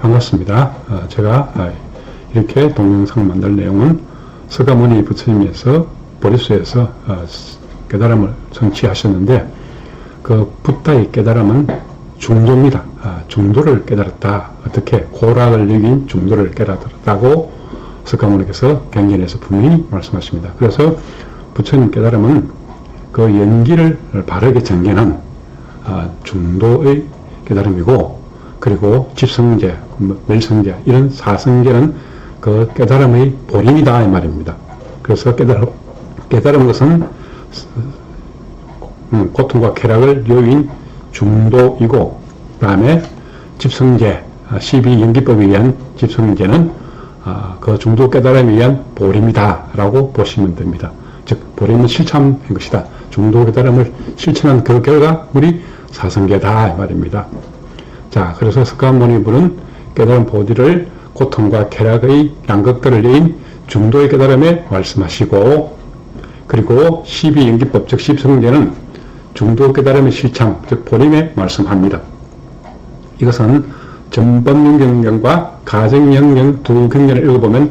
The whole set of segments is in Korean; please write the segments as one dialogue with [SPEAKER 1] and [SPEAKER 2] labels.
[SPEAKER 1] 반갑습니다. 제가 이렇게 동영상 만들 내용은 서가모니 부처님께서 보리수에서 깨달음을 성취하셨는데, 그 붓다의 깨달음은 중도입니다. 중도를 깨달았다. 어떻게 고락을 여긴 중도를 깨달았다고 서가모니께서 경전에서 분명히 말씀하십니다. 그래서 부처님 깨달음은 그 연기를 바르게 정견한 중도의 깨달음이고, 그리고 집성제, 멸성제, 이런 사성제는 그 깨달음의 보림이다 이 말입니다. 그래서 깨달은 것은 고통과 쾌락을 요인 중도이고, 그 다음에 집성제, 12연기법에 의한 집성제는 그 중도 깨달음에 의한 보림이다 라고 보시면 됩니다. 즉 보림은 실천한 것이다. 중도 깨달음을 실천한 그 결과물이 사성제다 이 말입니다. 자, 그래서 석가모니불은 깨달음 보디를 고통과 쾌락의 양극들을 내인 중도의 깨달음에 말씀하시고, 그리고 12연기법 즉 10성제는 중도 깨달음의 실참 즉 보림에 말씀합니다. 이것은 전법륜경과 가정영경 두 경전을 읽어보면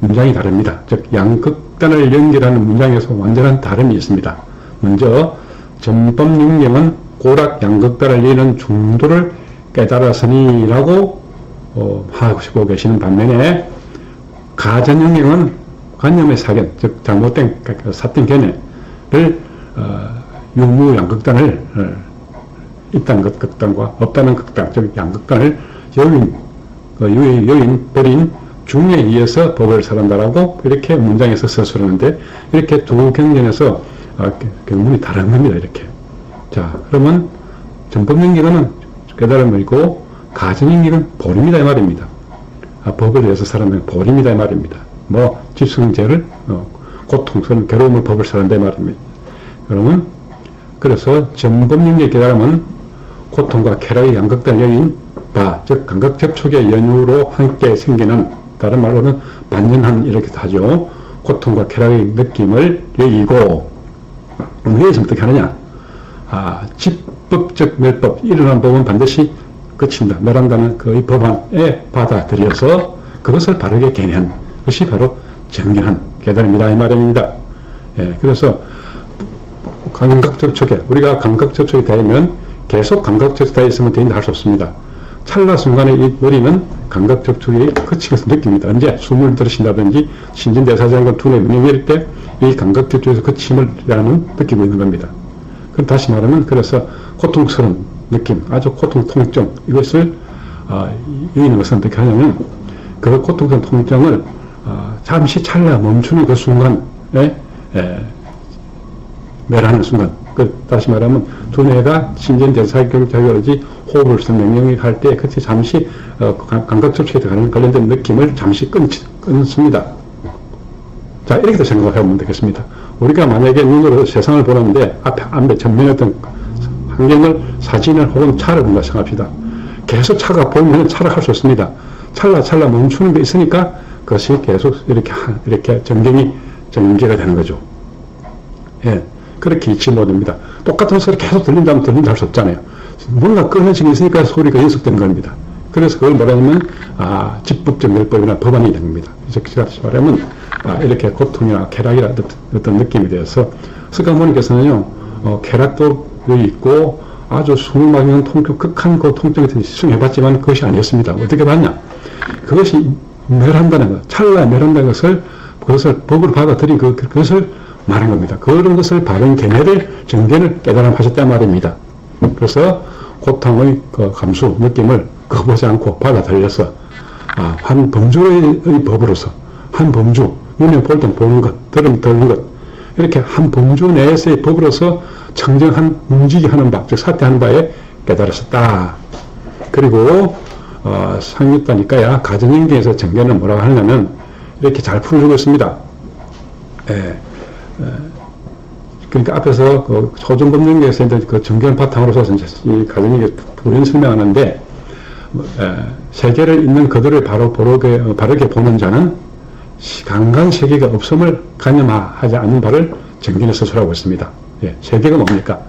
[SPEAKER 1] 문장이 다릅니다. 즉 양극단을 연결하는 문장에서 완전한 다름이 있습니다. 먼저 전법륜경은 고락 양극단을 내는 중도를 깨달았으니라고 하시고 계시는 반면에 가전영경은 관념의 사견, 즉 잘못된 사된 견해를 유무 양극단을 있다는 것 극단과 없다는 극단, 즉 양극단을 여인 버린 중에 의해서 법을 설한다라고 이렇게 문장에서 서술하는데, 이렇게 두 경전에서 경문이 다른 겁니다. 이렇게. 자, 그러면 전법연기는 깨달음이고 가정연기는 보림이다 이 말입니다. 법을 위해서 살아낸 보림이다 이 말입니다. 뭐 집성제를 고통스러운 괴로움을 법을 살한다 이 말입니다. 그러면 그래서 전법연기 깨달음은 고통과 쾌락의 양극단을 여긴 바, 즉 감각 접촉의 연유로 함께 생기는, 다른 말로는 반전한 이렇게 하죠. 고통과 쾌락의 느낌을 여기고, 여기서 어떻게 하느냐? 집법적 멸법, 일어난 법은 반드시 그친다. 멸한다는 그 법안에 받아들여서 그것을 바르게 견해한 것이 바로 정견한 깨달음이다 이 말입니다. 예, 그래서 감각접촉에, 우리가 감각접촉이 되면 계속 감각접촉이 되어 있으면 되는데 할 수 없습니다. 찰나 순간에 이 머리는 감각접촉이 그치면서 느낍니다. 언제 숨을 들이쉰다든지 신진대사장과 두뇌 분명일 때 이 감각접촉에서 그침을 느끼고 있는 겁니다. 그럼 다시 말하면, 그래서 고통스러운 느낌, 아주 고통, 통증, 이것을 여기는 것은 어떻게 하냐면, 그 고통스러운 통증을 잠시 찰나 멈추는 그 순간에 멸하는 순간, 다시 말하면 두뇌가 신진대사경작용이지 호흡을 명령할 때 그때 잠시 감각접촉에 관련된 느낌을 잠시 끊습니다. 자, 이렇게 생각을 해보면 되겠습니다. 우리가 만약에 눈으로 세상을 보는데 앞에 전면에 어떤 환경을, 사진을 혹은 차를 본다 생각합시다. 계속 차가 보이면 차를 수 없습니다. 찰나 멈추는 게 있으니까 그것이 계속 이렇게 전개가 되는 거죠. 예. 그렇게 잊지 못합니다. 똑같은 소리 계속 들린다 할 수 없잖아요. 뭔가 끊어지게 있으니까 소리가 연속되는 겁니다. 그래서 그걸 뭐라냐면, 집법적 멸법이나 법안이 됩니다. 그래서 다시 말하면, 이렇게 고통이나 쾌락이나 어떤 느낌이 되어서, 석가모니께서는요, 쾌락도 여기 있고, 아주 숨을 막히는 통증, 극한 그 통증에 시승해봤지만 그것이 아니었습니다. 어떻게 봤냐? 그것이 멸한다는 것, 찰나 멸한다는 것을, 그것을 법을 받아들인 그것을 말한 겁니다. 그런 것을 바른 견해를, 정견을 깨달음하셨단 말입니다. 그래서 고통의 그 감수, 느낌을 거부하지 않고 받아들여서, 한 범주의 법으로서, 한 범주, 눈에 볼 때 보는 것, 들으면 듣는 것, 이렇게 한 범주 내에서의 법으로서 청정한, 움직이 하는 바, 즉 사퇴하는 바에 깨달으셨다. 그리고, 상유다니까야 가정연기에서 정견을 뭐라고 하냐면, 이렇게 잘 풀어주고 있습니다. 그러니까 앞에서 그 소중법령에서 그 정견 바탕으로서 이 가정연기 부연 설명하는데, 세계를 있는 그들을 바르게 보는 자는 강간 세계가 없음을 가념하지 않는 바를 정견에 서술하고 있습니다. 예, 세계가 뭡니까?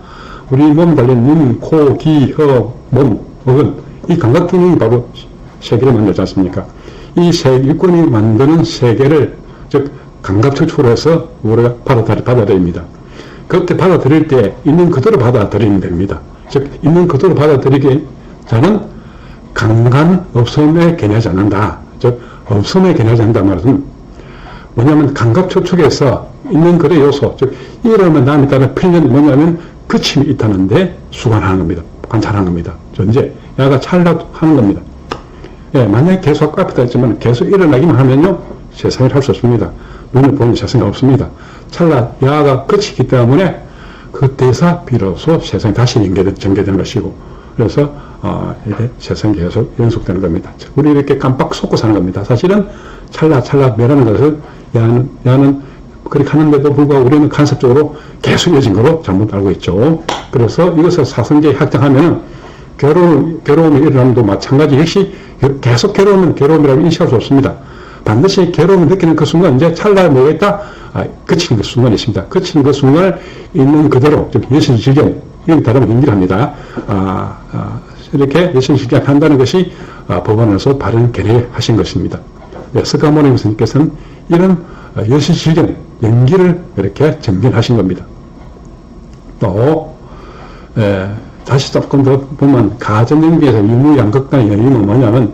[SPEAKER 1] 우리 몸 달린 눈, 코, 귀, 혀, 몸, 어근, 이 감각 기능이 바로 세계를 만들지 않습니까? 이 일꾼이 만드는 세계를, 즉, 감각추출로 해서 우리가 받아들입니다. 그때 받아들일 때 있는 그대로 받아들이면 됩니다. 즉, 있는 그대로 받아들이기 자는 강간 없음에 견하지 않는다. 즉, 없음에 견하지 않는다 말은 뭐냐면 감각추측에서 있는 그대 요소, 즉, 이러면 남에 따라 필연이 뭐냐면 그침이 있다는데 수관하는 겁니다. 관찰하는 겁니다. 존재. 야가 찰나하는 겁니다. 예, 만약에 계속 앞에다 했지만 계속 일어나기만 하면요, 세상을 할 수 없습니다. 눈을 보는 세상이 없습니다. 찰나, 야가 그치기 때문에 그때서 비로소 세상이 다시 전개되는 것이고, 그래서, 이게 세상이 계속 연속되는 겁니다. 우리 이렇게 깜빡 속고 사는 겁니다. 사실은 찰나 멸하는 것을 야는 그렇게 하는데도 불구하고 우리는 간섭적으로 계속 이어진 거로 잘못 알고 있죠. 그래서 이것을 사성제에 확장하면은 괴로움이 일어나면도 마찬가지. 역시 계속 괴로움이라고 인식할 수 없습니다. 반드시 괴로움을 느끼는 그 순간, 이제 찰나에 뭐가 있다? 그치는 그 순간이 있습니다. 그치는 그 순간을 있는 그대로, 즉, 여신실경, 이런 다르면 연기합니다. 이렇게 여신실경 한다는 것이, 법원에서 바른 결의하신 것입니다. 네, 스가모니 교수님께서는 이런 여신실경, 연기를 이렇게 정변하신 겁니다. 또, 다시 조금 더 보면, 가전연기에서 유무양극단의 연임은 뭐냐면,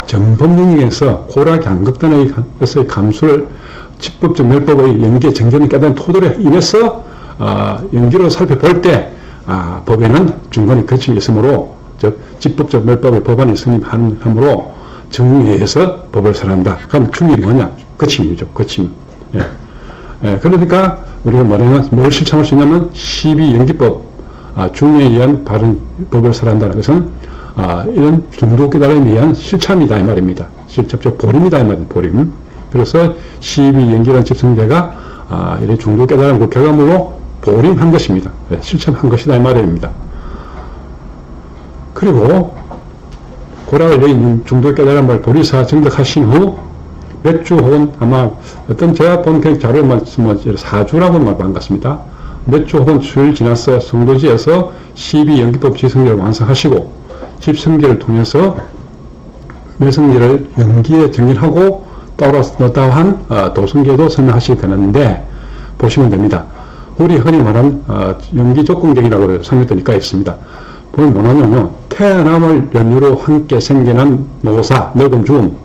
[SPEAKER 1] 전법영역에서 고락 양극단의 감수를 집법적 멸법의 연기의 정견을 깨달은 토들에 인해서 연기로 살펴볼 때 법에는 중간에 거침이 있으므로, 즉 집법적 멸법의 법안이 승인함으로 정의해서 법을 설한다. 그럼 중일이 뭐냐? 거침이죠. 거침. 예. 그러니까 우리가 말하면 뭘 실천할 수 있냐면 12연기법 중의에 의한 바른 법을 설한다는 것은 이런 중도 깨달음에 의한 실참이다 이 말입니다. 직접적 보림이다 이 말입니다. 보림. 그래서 12연기라는 집성제가 이런 중도 깨달음을 결과물로 보림한 것입니다. 네, 실천한 것이다 이 말입니다. 그리고 고락을 내있는 중도 깨달음을 도리사 정득하신 후 몇 주 혹은 아마 어떤 제가 본 자료를 사주라고는 말 안 같습니다. 몇 주 혹은 수일 지나서 성도지에서 12연기법 지성제를 완성하시고 집성제를 통해서 매성제를 연기에 정리하고 따라한 도성제도 설명하시게 되는데 보시면 됩니다. 우리 흔히 말하는 연기 조건경이라고 상했더니까 있습니다. 보면 뭐냐면요, 태어남을 연유로 함께 생겨난 노사, 늙은 죽음.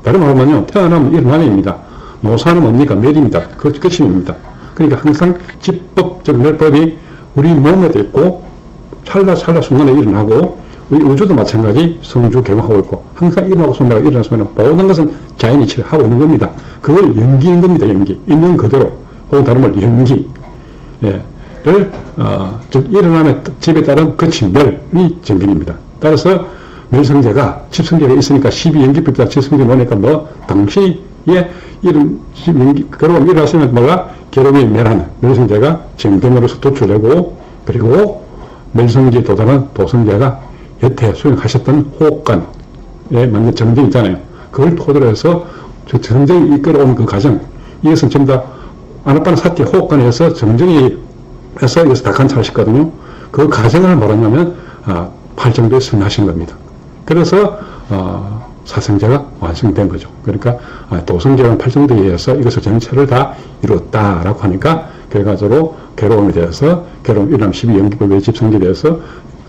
[SPEAKER 1] 다른 말로 하면요, 태어나면 일어남입니다. 노사는 뭡니까? 멸입니다. 끝입니다. 그러니까 항상 집법적 멸법이 우리 몸에도 있고 찰나 순간에 일어나고 우리 우주도 마찬가지 성주 개방하고 있고 항상 일어나고 순간에 일어나는 순간에 모든 것은 자연이치를 하고 있는 겁니다. 그걸 연기인 겁니다. 연기. 있는 그대로 혹은 다른 말로 연기. 즉 일어남의 집에 따른 거친 멸이 정견입니다. 따라서 멸성제가 집성제가 있으니까 12연기법이다 집성제 놓으니까 당시에 이런 괴로움이 일어났으면 괴로움이 멸하는 멸성제가 정견으로서 도출되고, 그리고 멸성제에 도달한 도성제가 여태 수행하셨던 호흡관에 맞는 정정 있잖아요. 그걸 토대로 해서 정정이 이끌어온 그 과정, 이것은 전부 다 아나파나 사티 호흡관에서 정정이 해서 여기서 다 관찰하셨거든요. 그 과정을 뭐라냐면 8정도에 승하신 겁니다. 그래서 사성제가 완성된 거죠. 그러니까 도성제는 8정도에 의해서 이것을 전체를 다 이루었다라고 하니까 결과적으로 괴로움에 대해서 일어남 12연기법의 집성제에 대해서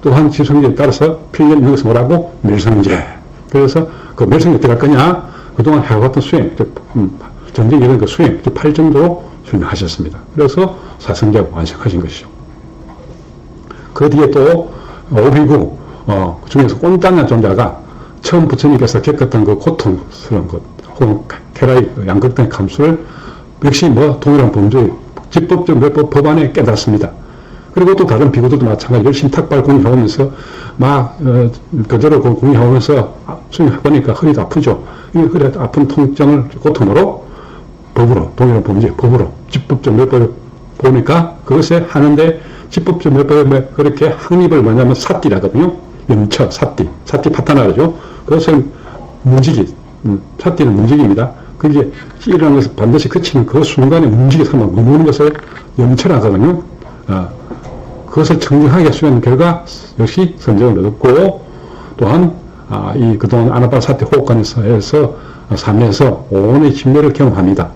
[SPEAKER 1] 또한 집성제에 따라서 필연 있는 것은 뭐라고? 멸성제. 그래서 그 멸성제 어떻게 할 거냐? 그동안 해왔던 수행, 전쟁 이런 그 수행, 8정도로 수행하셨습니다. 그래서 사성제가 완성하신 것이죠. 그 뒤에 또 오비구 중에서 꼰단한 존재가 처음 부처님께서 겪었던 그 고통스러운 것, 혹은 케라의 양극단의 감수를 역시 동일한 범죄의 집법적 멸법 법안에 깨닫습니다. 그리고 또 다른 비구들도 마찬가지로 열심히 탁발 공유하면서 그대로 공유하면서 수행해보니까 허리도 아프죠. 이 허리 아픈 통증을 고통으로 법으로, 동일한 범죄 법으로 집법적 멸법을 보니까 그것에 하는데 집법적 멸법에 그렇게 확립을 뭐냐면 사띠라거든요. 염처, 사띠 파타나르죠. 그것은 문지기, 사띠는 문지기입니다. 그게 일어나는 것을 반드시 그치는 그 순간에 문지기에서 머무는 것을 염처라거든요. 그것을 청정하게 수행한 결과 역시 선정을 얻었고, 또한 이 그동안 아나팔 사태 호흡관에서 삶에서 오온의 진멸을 경험합니다.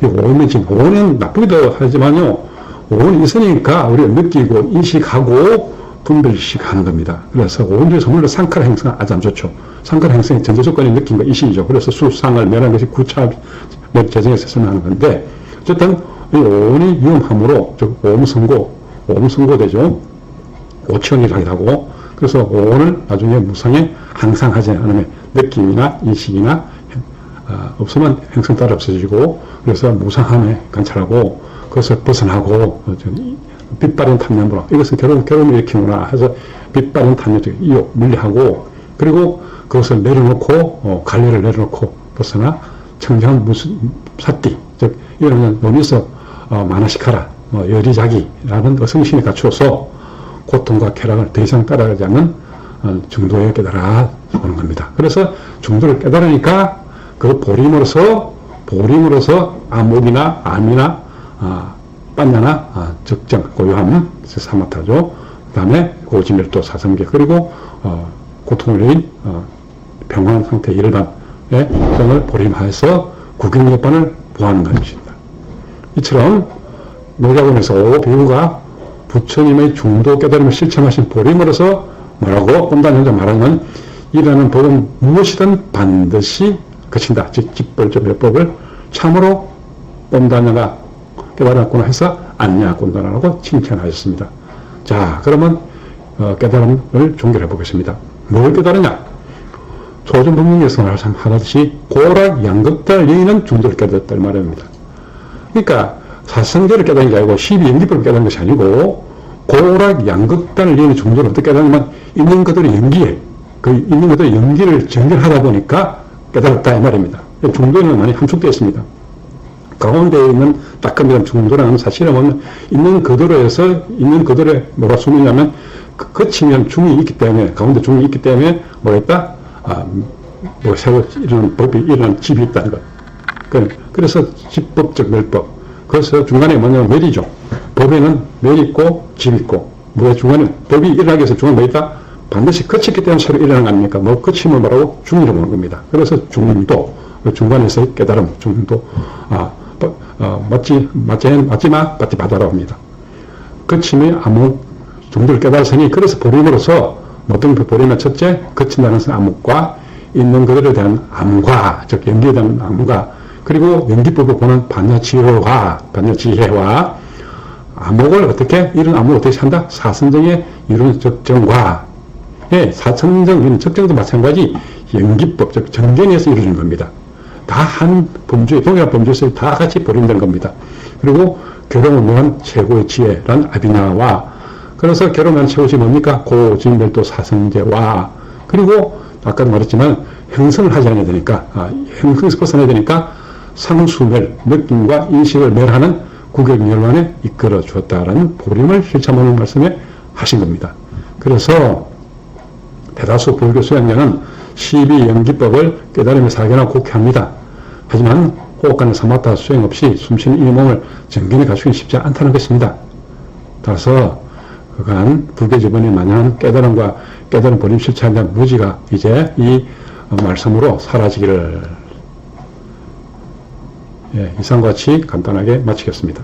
[SPEAKER 1] 오온은 지금 오온은 나쁘기도 하지만요, 오온이 있으니까 우리가 느끼고 인식하고 분별식하는 겁니다. 그래서 오온 중에서 물론 상칼 행성 아주 안 좋죠. 상칼 행성의 전제 조건이 느낀 거 이식이죠. 그래서 수상을 멸하는 것이 구차 재정에서 설명하는 건데, 어쨌든 이 오온이 위험함으로 즉 오음선고되죠. 오천이라기도 하고, 그래서 오온을 나중에 무상에 항상 하지 않으면 느낌이나 인식이나 없으면 행성 따라 없어지고, 그래서 무상함에 관찰하고 그것을 벗어나고 빛바랜 탐념으로 이것은 결혼을 일으키구나 해서 빛바랜 탐념 이욕 물리하고, 그리고 그것을 내려놓고 관리를 내려놓고 벗어나 청정한 사띠 즉 이러면 논에서 만화시카라 여리자기라는 성신이 갖추어서 고통과 쾌락을 더 이상 따라가지 않는 중도에 깨달아 오는 겁니다. 그래서 중도를 깨달으니까 그 보림으로서 암목이나 암이나 빤냐나 적정, 고요함, 사마타죠. 그 다음에 고지멸도 사성계, 그리고 고통을 내린 평화한 상태 일반의 정을 보림하여서 구경여반을 보하는 것입니다. 이처럼 노자본에서 배우가 부처님의 중도 깨달음을 실천하신 보림으로서 뭐라고 꼼단현자 말하면, 이라는 법은 무엇이든 반드시 그친다. 즉 집벌적 예법을 참으로 꼼단현가 깨달았구나 해서 안냐 꼼단하라고 칭찬하였습니다. 자, 그러면 깨달음을 종결해 보겠습니다. 뭘 깨달으냐? 소전법문에서 말씀하듯이 고락 양극달 여인은 중도를 깨달았다 말입니다. 그러니까 사성제를 깨달은 게 아니고 12연기법을 깨달은 것이 아니고, 고락 양극달 여인의 중도를 어떻게 깨달으면 있는 그들의 연기에 있는 그들의 연기를 정결하다 보니까 깨달았다 이 말입니다. 중도에는 많이 함축되어 있습니다. 가운데 있는 따끔한 중도라는 사실은 있는 그대로에서 있는 그대로에 뭐가 숨이냐면 거치면 중이 있기 때문에, 가운데 중이 있기 때문에 뭐겠다? 새로 이런 법이 일어난 집이 있다는 것. 그래서 집법적 멸법. 그래서 중간에 뭐냐면 멸이죠. 법에는 멸 있고 집 있고, 중간에 법이 일어나기 위해서 중간에 뭐 있다? 반드시 거쳤기 때문에 새로 일어나는 거 아닙니까? 거침을 말하고 중이라고 보는 겁니다. 그래서 중도, 중간에서의 깨달음, 중도, 맞지마, 받지 받아라 합니다. 거침의 암흑, 중도를 깨달으니, 그래서 보림으로서, 어떤 보림의 첫째, 거친다는 암흑과 있는 그들에 대한 암과, 즉, 연기에 대한 암과, 그리고 연기법을 보는 반야지혜와, 암흑을 어떻게, 이런 암흑을 어떻게 한다? 사선정의 이런 적정과, 사선정, 이런 적정도 마찬가지, 연기법, 즉, 정견에서 이루어진 겁니다. 다 한 범주에, 동일한 범주에서 다 같이 보림된 겁니다. 그리고 결혼을 위한 최고의 지혜란 아비나와, 그래서 결혼을 위한 최고의 지혜 뭡니까? 고진별도 사성제와, 그리고 아까도 말했지만 형성을 하지 않아야 되니까, 형성에서 벗어나야 되니까 상수멸, 느낌과 인식을 멸하는 구격멸만에 이끌어 주었다라는 보림을 실천하는 말씀에 하신 겁니다. 그래서 대다수 불교 수양자는 12연기법을 깨달음의 사견하고 곡해합니다. 하지만 호흡가는 사마타 수행 없이 숨쉬는 이 몸을 정견히 갖추기는 쉽지 않다는 것입니다. 따라서 그간 불교 지번이 마냥 깨달음과 깨달음 보림 실천한 무지가 이제 이 말씀으로 사라지기를, 이상과 같이 간단하게 마치겠습니다.